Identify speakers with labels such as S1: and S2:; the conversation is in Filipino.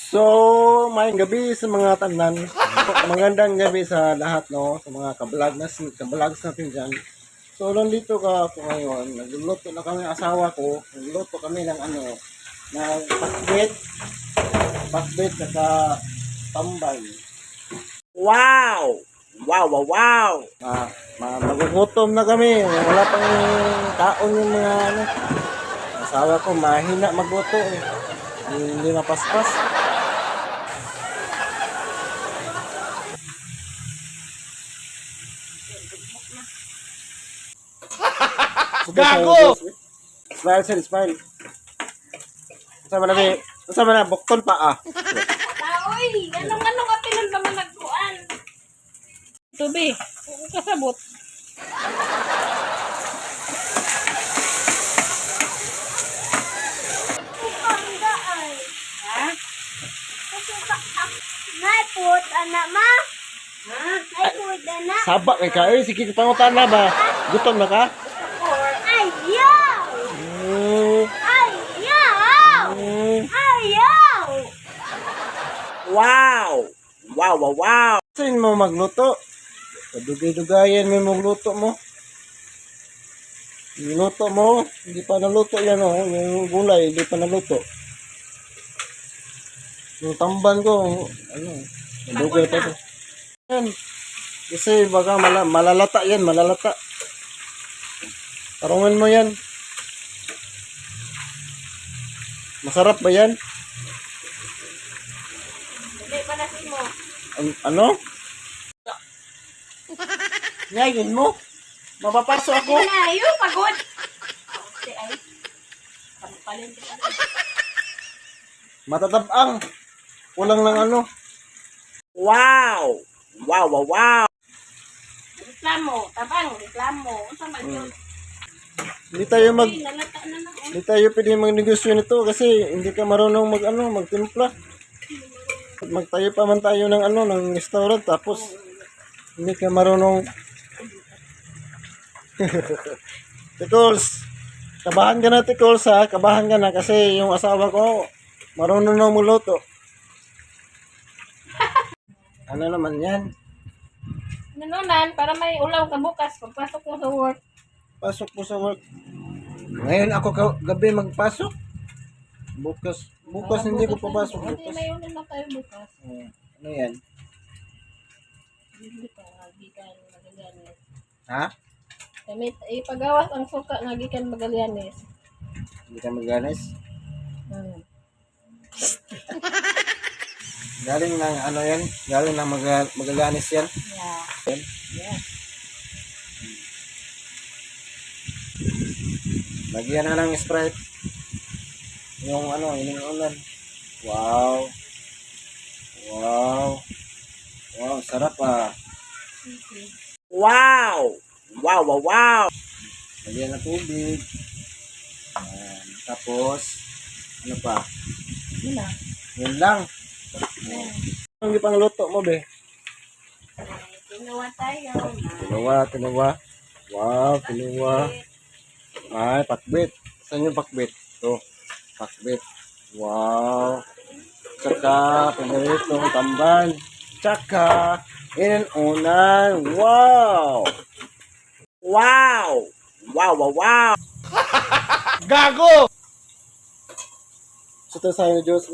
S1: So, may gabi sa mga tanan. Magandang gabi sa lahat, no? Sa mga kablags natin dyan. So, nandito ka ako ngayon. Nagluluto na kami asawa ko. Nagluluto kami ng ng pakbet, saka tambay. Wow! Wow! Magugutom na kami. Wala pang kaon yung mga asawa ko, mahina magluto eh. Hindi mapaspas.
S2: Gago!
S1: Smile. Sa mana bukton pa ah.
S3: Taoy, anong ka pinuntaman nagkuan? Tubi, kasabot. Ha?
S4: Naipot, anak ma. Naipot, anak.
S1: Sabak kay ka eh, sige pangutan na ba? Gutom na ka?
S4: Ayaw!
S1: Mm,
S4: Ayaw!
S1: mm.
S4: Ayaw!
S1: Wow! Saan mo magluto? Padugay-dugayan mo magluto mo. Niluto mo, hindi pa naluto yan oh. Yung gulay, hindi pa naluto. Yung tamban ko, madugay pa to. Yan. Kasi baka malalata yan, malalata. Tarungan mo yan. Masarap ba yan?
S3: Hindi pa nasin mo.
S1: Ano? Ngayon mo? Mapapasok ako?
S3: Ayaw, pagod. Si ay. Pampalin kita.
S1: Matatabang. Kulang ng Wow!
S3: Reklamo, tabang, reklamo. Saan ba yun?
S1: Hindi tayo
S3: Nalata na na.
S1: hindi tayo pwede magnegosyo nito kasi hindi ka marunong magtimpla. Magtayo pa man tayo ng ng restaurant tapos hindi ka marunong. Tikols, kabahan ka na Tikols ha, kabahan ka na kasi yung asawa ko marunong na magluto. Ano naman yan?
S3: Nanunan, para may ulaw ka bukas pagpasok mo sa work.
S1: Pasok po sa work. Ngayon ako gabi magpasok. Bukas hindi ko papasok.
S3: Hindi,
S1: Bukas.
S3: may ulan na tayo bukas.
S1: Ano yan?
S3: Hindi ka, nagikan Magallanes.
S1: Ha?
S3: Kami, ipagawas ang suka, nagikan Magallanes.
S1: Hindi ka maganes?
S3: Hmm.
S1: Galing ng yan? Galing ng Magallanes yan?
S3: Yeah.
S1: Yan?
S3: Yeah.
S1: Lagyan na ng Sprite. Yung ininuulan. Wow, sarap ah. Wow! Lagyan na tubig. Ayan. Tapos, ano pa?
S3: Yun na.
S1: Yun lang. Ang ipang luto mo, be?
S3: Ginawa tayo.
S1: Tinawa. Wow, tinawa. Ay, pakbet. Saan yung pakbet? Ito, pakbet. Wow. Tsaka, pinaritong tamban. Tsaka, inunan. Wow!
S2: Gago!
S1: So, ito sa'yo ni Diyos,